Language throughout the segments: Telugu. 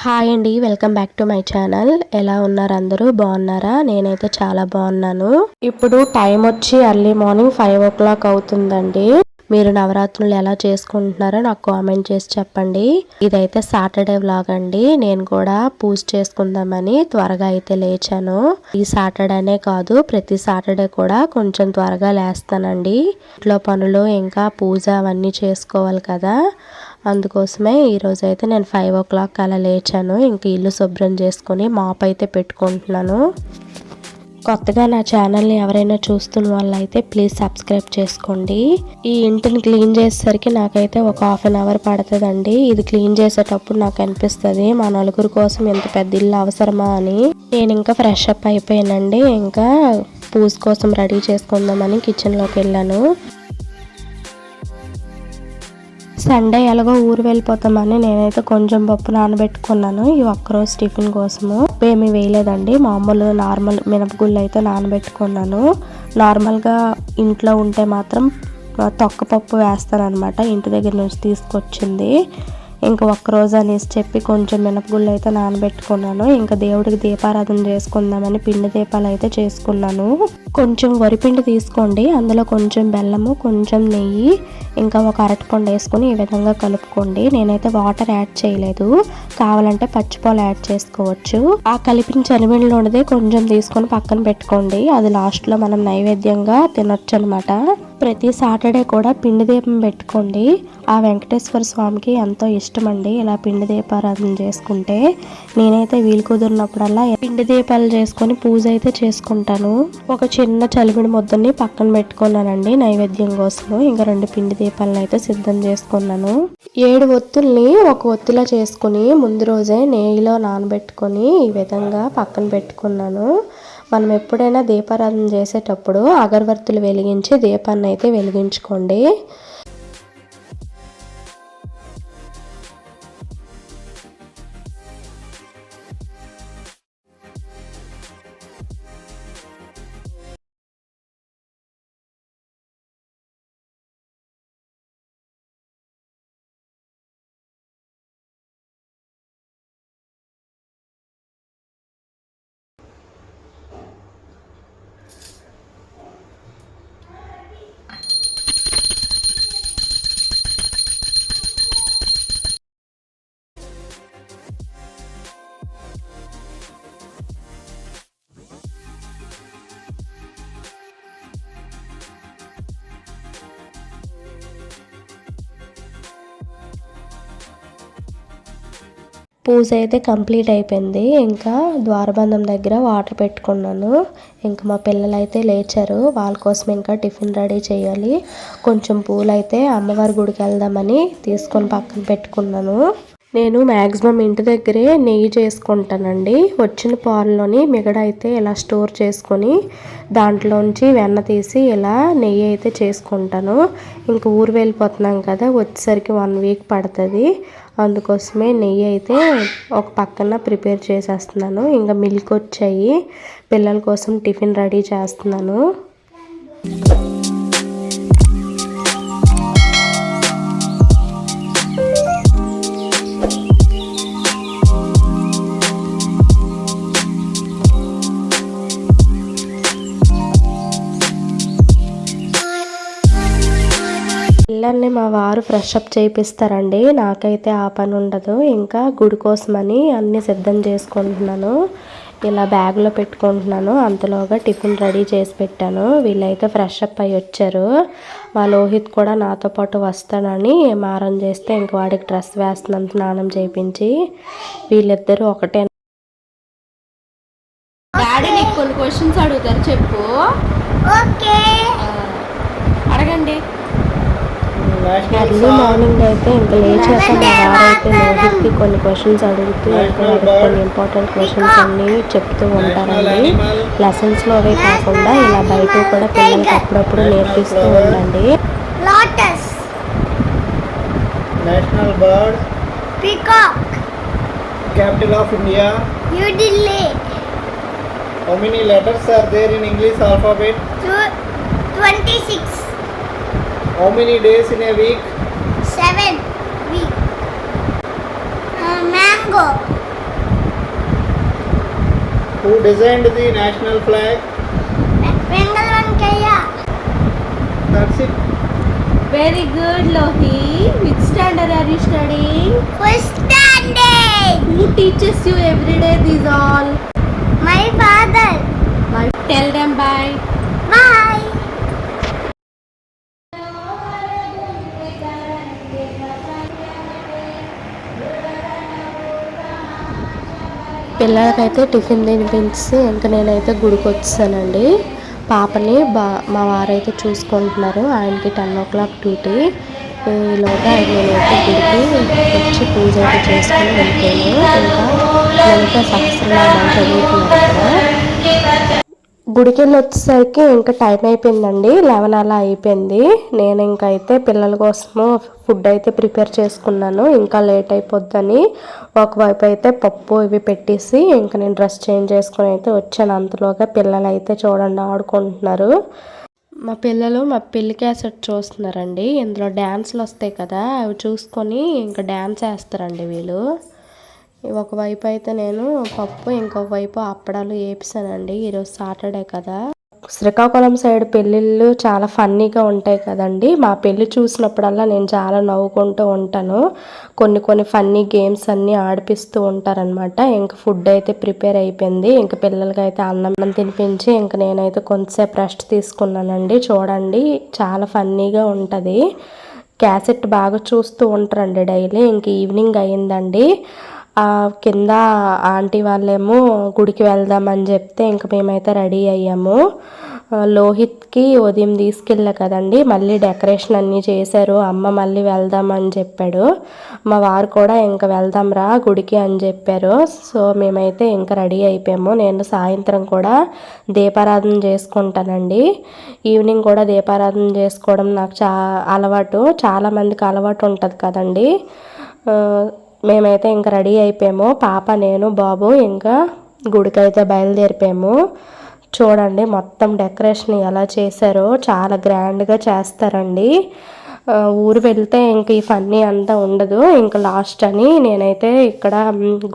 హాయ్ అండి, welcome back to my channel. ఎలా ఉన్నారు అందరూ? బాగున్నారా? నేనైతే చాలా బాగున్నాను. ఇప్పుడు టైం వచ్చి ఎర్లీ మార్నింగ్ 5 o'clock అవుతుందండి. మీరు నవరాత్రులు ఎలా చేసుకుంటున్నారో నాకు కామెంట్ చేసి చెప్పండి. ఇదైతే సాటర్డే వ్లాగ్ అండి. నేను కూడా పూజ చేసుకుందామని త్వరగా అయితే లేచాను. ఈ సాటర్డేనే కాదు, ప్రతి సాటర్డే కూడా కొంచెం త్వరగా లేస్తానండి. ఇంట్లో పనులు ఇంకా పూజ అవన్నీ చేసుకోవాలి కదా, అందుకోసమే ఈరోజు అయితే నేను 5 o'clock అలా లేచాను. ఇంక ఇల్లు శుభ్రం చేసుకొని మాప్ అయితే పెట్టుకుంటున్నాను. కొత్తగా నా ఛానల్ని ఎవరైనా చూస్తున్న వాళ్ళైతే ప్లీజ్ సబ్స్క్రైబ్ చేసుకోండి. ఈ ఇంటిని క్లీన్ చేసేసరికి నాకైతే ఒక 1/2 hour పడుతుందండి. ఇది క్లీన్ చేసేటప్పుడు నాకు అనిపిస్తుంది మా నలుగురు కోసం ఎంత పెద్ద ఇల్లు అవసరమా అని. నేను ఇంకా ఫ్రెష్ అప్ అయిపోయానండి. ఇంకా పూజ కోసం రెడీ చేసుకుందామని కిచెన్లోకి వెళ్ళాను. సండే ఎలాగో ఊరు వెళ్ళిపోతామని నేనైతే కొంచెం పప్పు నానబెట్టుకున్నాను. ఈ ఒక్కరోజు టిఫిన్ కోసము ఏమీ వేయలేదండి. మామూలు నార్మల్ మినపగుళ్ళు అయితే నానబెట్టుకున్నాను. నార్మల్గా ఇంట్లో ఉంటే మాత్రం తొక్కపప్పు వేస్తాను అనమాట, ఇంటి దగ్గర నుంచి తీసుకొచ్చింది. ఇంకా ఒక్కరోజు అనేసి చెప్పి కొంచెం మినపగుళ్ళు అయితే నానబెట్టుకున్నాను. ఇంకా దేవుడికి దీపారాధన చేసుకుందామని పిండి దీపాలు అయితే చేసుకున్నాను. కొంచెం వరిపిండి తీసుకోండి, అందులో కొంచెం బెల్లము, కొంచెం నెయ్యి, ఇంకా ఒక అరటిపండు వేసుకొని ఈ విధంగా కలుపుకోండి. నేనైతే వాటర్ యాడ్ చేయలేదు, కావాలంటే పచ్చిపాలు యాడ్ చేసుకోవచ్చు. ఆ కలిపిన చనివిడిలోనిదే కొంచెం తీసుకొని పక్కన పెట్టుకోండి. అది లాస్ట్లో మనం నైవేద్యంగా తినొచ్చు అనమాట. ప్రతి సాటర్డే కూడా పిండి దీపం పెట్టుకోండి. ఆ వెంకటేశ్వర స్వామికి ఎంతో ఇష్టం అండి ఇలా పిండి దీపారాధన చేసుకుంటే. నేనైతే వీలు కుదిరినప్పుడల్లా పిండి దీపాలు చేసుకొని పూజ అయితే చేసుకుంటాను. ఒక చిన్న చలిమిడి ముద్దని పక్కన పెట్టుకున్నానండి నైవేద్యం కోసము. ఇంకా 2 పిండి దీపాలను అయితే సిద్ధం చేసుకున్నాను. 7 ఒత్తుల్ని ఒక ఒత్తిలా చేసుకుని ముందు రోజే నెయ్యిలో నానబెట్టుకొని ఈ విధంగా పక్కన పెట్టుకున్నాను. మనం ఎప్పుడైనా దీపారాధన చేసేటప్పుడు అగరబత్తులు వెలిగించి దీపాన్ని అయితే వెలిగించుకోండి. పూజ అయితే కంప్లీట్ అయిపోయింది. ఇంకా ద్వారబంధం దగ్గర వాటర్ పెట్టుకున్నాను. ఇంకా మా పిల్లలు అయితే లేచారు, వాళ్ళ కోసం ఇంకా టిఫిన్ రెడీ చేయాలి. కొంచెం పూలు అయితే అమ్మవారి గుడికి వెళ్దామని తీసుకొని పక్కన పెట్టుకున్నాను. నేను మ్యాక్సిమం ఇంటి దగ్గరే నెయ్యి చేసుకుంటానండి. వచ్చిన పాలలోని మిగడ అయితే ఇలా స్టోర్ చేసుకొని దాంట్లోంచి వెన్న తీసి ఇలా నెయ్యి అయితే చేసుకుంటాను. ఇంక ఊరు వెళ్ళిపోతున్నాం కదా, వచ్చేసరికి 1 week పడుతుంది. అందుకోసమే నెయ్యి అయితే ఒక పక్కన ప్రిపేర్ చేసేస్తున్నాను. ఇంకా మిల్క్ వచ్చాయి, పిల్లల కోసం టిఫిన్ రెడీ చేస్తున్నాను. పిల్లల్ని మా వారు ఫ్రెష్ అప్ చేయిస్తారండి, నాకైతే ఆ పని ఉండదు. ఇంకా గుడి కోసమని అన్నీ సిద్ధం చేసుకుంటున్నాను. ఇలా బ్యాగ్లో పెట్టుకుంటున్నాను. అంతలోగా టిఫిన్ రెడీ చేసి పెట్టాను. వీళ్ళైతే ఫ్రెష్ అప్ అయ్యి వచ్చారు. మా లోహిత్ కూడా నాతో పాటు వస్తానని మారం చేస్తే ఇంక వాడికి డ్రెస్ వేస్తున్నాను స్నానం చేయించి. వీళ్ళిద్దరూ ఒకటే. డాడీ నీకు కొన్ని క్వశ్చన్స్ అడుగుతారు, చెప్పు. ఓకే, అడగండి. ఎర్లీ మార్నింగ్ అయితే ఇంకా లేచాక మా వారైతే లోహిత్కి కొన్ని క్వశ్చన్స్ అడుగుతూ ఇంకా కొన్ని ఇంపార్టెంట్ క్వశ్చన్స్ అన్నీ చెప్తూ ఉంటారండి. లెసన్స్లో అవే కాకుండా ఇలా బయట కూడా పిల్లలకి అప్పుడప్పుడు నేర్పిస్తూ ఉండండి. National bird peacock. Capital of India New Delhi. How many letters are there in English alphabet? 26. How many days in a week? 7 week. Mango. Who designed the national flag? Vengal Venkaya. That's it. Very good, Lohi. Which standard are you studying? First standard. Who teaches you every day these all? My father. Tell them bye. Bye. పిల్లలకైతే టిఫిన్ తినిపించి ఇంకా నేనైతే గుడికి వచ్చానండి. పాపని మా వారైతే చూసుకుంటున్నారు. ఆయనకి 10 o'clock డ్యూటీ. ఈలోగా నేనైతే గుడికి వచ్చి పూజ అయితే చేసుకుని వెళ్ళిపోయాను. ఇంకా లలిత సహస్రనామాలు చదువుతున్నారు ఇక్కడ. గుడికి వెళ్ళి వచ్చేసరికి ఇంకా టైం అయిపోయిందండి. 11 అలా అయిపోయింది. నేను ఇంకా అయితే పిల్లల కోసము ఫుడ్ అయితే ప్రిపేర్ చేసుకున్నాను. ఇంకా లేట్ అయిపోద్దని ఒకవైపు అయితే పప్పు ఇవి పెట్టేసి ఇంకా నేను డ్రెస్ చేంజ్ చేసుకుని అయితే వచ్చాను. అంతలోగా పిల్లలు అయితే చూడండి ఆడుకుంటున్నారు. మా పిల్లలు మా పెళ్లి క్యాసెట్ చూస్తున్నారండి. ఇందులో డ్యాన్స్లు వస్తాయి కదా, అవి చూసుకొని ఇంకా డ్యాన్స్ వేస్తారండి వీళ్ళు. ఒకవైపు అయితే నేను పప్పు, ఇంకొక వైపు అప్పడాలు వేపిసానండి. ఈరోజు సాటర్డే కదా. శ్రీకాకుళం సైడ్ పెళ్ళిళ్ళు చాలా ఫన్నీగా ఉంటాయి కదండి. మా పెళ్ళి చూసినప్పుడల్లా నేను చాలా నవ్వుకుంటూ ఉంటాను. కొన్ని ఫన్నీ గేమ్స్ అన్నీ ఆడిపిస్తూ ఉంటారనమాట. ఇంకా ఫుడ్ అయితే ప్రిపేర్ అయిపోయింది. ఇంకా పిల్లలకి అయితే అన్నం తినిపించి ఇంకా నేనైతే కొంతసేపు రెస్ట్ తీసుకున్నానండి. చూడండి చాలా ఫన్నీగా ఉంటుంది. క్యాసెట్ బాగా చూస్తూ ఉంటారండి డైలీ. ఇంక ఈవినింగ్ అయ్యిందండి. కింద ఆంటీ వాళ్ళేమో గుడికి వెళ్దామని చెప్తే ఇంక మేమైతే రెడీ అయ్యాము. లోహిత్కి ఉదయం తీసుకెళ్ళా కదండి, మళ్ళీ డెకరేషన్ అన్నీ చేశారు. అమ్మ మళ్ళీ వెళ్దామని చెప్పాడు. మా వారు కూడా ఇంకా వెళ్దాం రా గుడికి అని చెప్పారు. సో మేమైతే ఇంకా రెడీ అయిపోయాము. నేను సాయంత్రం కూడా దీపారాధన చేసుకుంటానండి. ఈవినింగ్ కూడా దీపారాధన చేసుకోవడం నాకు అలవాటు. చాలామందికి అలవాటు ఉంటుంది కదండి. మేమైతే ఇంకా రెడీ అయిపోయాము. పాప, నేను, బాబు ఇంకా గుడికి అయితే బయలుదేరిపోయాము. చూడండి మొత్తం డెకరేషన్ ఎలా చేశారో, చాలా గ్రాండ్గా చేస్తారండి. ఊరు వెళ్తే ఇంక ఈ ఫన్నీ అంతా ఉండదు. ఇంకా లాస్ట్ అని నేనైతే ఇక్కడ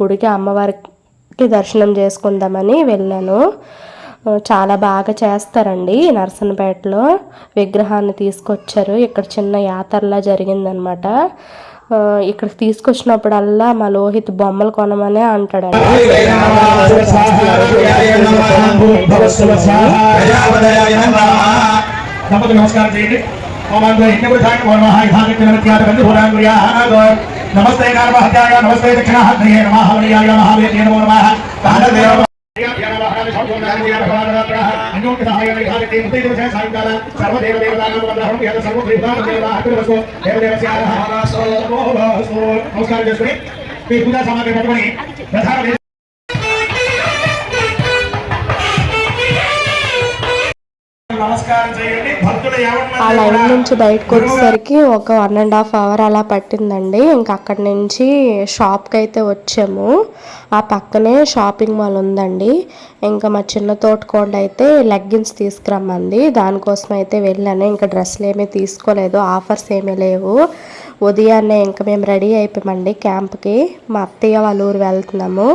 గుడికి అమ్మవారికి దర్శనం చేసుకుందామని వెళ్ళాను. చాలా బాగా చేస్తారండి. నర్సన్నపేటలో విగ్రహాన్ని తీసుకొచ్చారు. ఇక్కడ చిన్న యాత్రలా జరిగిందనమాట. ఇక్కడికి తీసుకొచ్చినప్పుడల్లా మా లోహిత్ బొమ్మలు కొనమనే అంటాడండి. నమస్కారం చేయండి. నమస్తే నమస్తే దక్షిణాహ్రయే నమః హరియాయ మహావేద్యే నమో నమః నమస్కారం చేసుకుని మీ పూజా సామాగ్రి పట్టుకొని ప్రధాన ఆ లైన్ నుంచి బయటకు వచ్చేసరికి ఒక 1.5 hours అలా పట్టిందండి. ఇంకా అక్కడి నుంచి షాప్కి అయితే వచ్చాము. ఆ పక్కనే షాపింగ్ మాల్ ఉందండి. ఇంకా మా చిన్న తోటకోళ్ళు అయితే లెగ్గిన్స్ తీసుకురమ్మంది. దానికోసం అయితే వెళ్ళాను. ఇంకా డ్రెస్సులు ఏమీ తీసుకోలేదు, ఆఫర్స్ ఏమీ లేవు. ఉదయాన్నే ఇంకా మేము రెడీ అయిపోయామండి క్యాంప్కి. మా అత్తయ్య వాళ్ళ ఊరు వెళ్తున్నాము.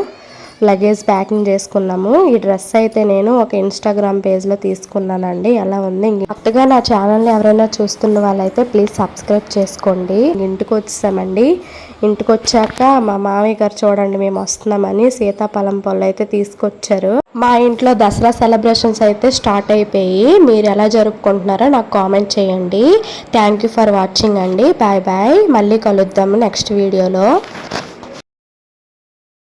లగేజ్ ప్యాకింగ్ చేసుకున్నాము. ఈ డ్రెస్ అయితే నేను ఒక ఇన్స్టాగ్రామ్ పేజ్లో తీసుకున్నానండి. ఎలా ఉంది. కొత్తగా నా ఛానల్ని ఎవరైనా చూస్తున్న వాళ్ళైతే ప్లీజ్ సబ్స్క్రైబ్ చేసుకోండి. ఇంటికి వచ్చేసామండి. ఇంటికి వచ్చాక మా మామయ్య గారు చూడండి మేము వస్తున్నామని సీతాఫలం పళ్ళు అయితే తీసుకొచ్చారు. మా ఇంట్లో దసరా సెలబ్రేషన్స్ అయితే స్టార్ట్ అయిపోయి. మీరు ఎలా జరుపుకుంటున్నారో నాకు కామెంట్ చేయండి. థ్యాంక్ యూ ఫర్ వాచింగ్ అండి. Bye bye. మళ్ళీ కలుద్దాము నెక్స్ట్ వీడియోలో.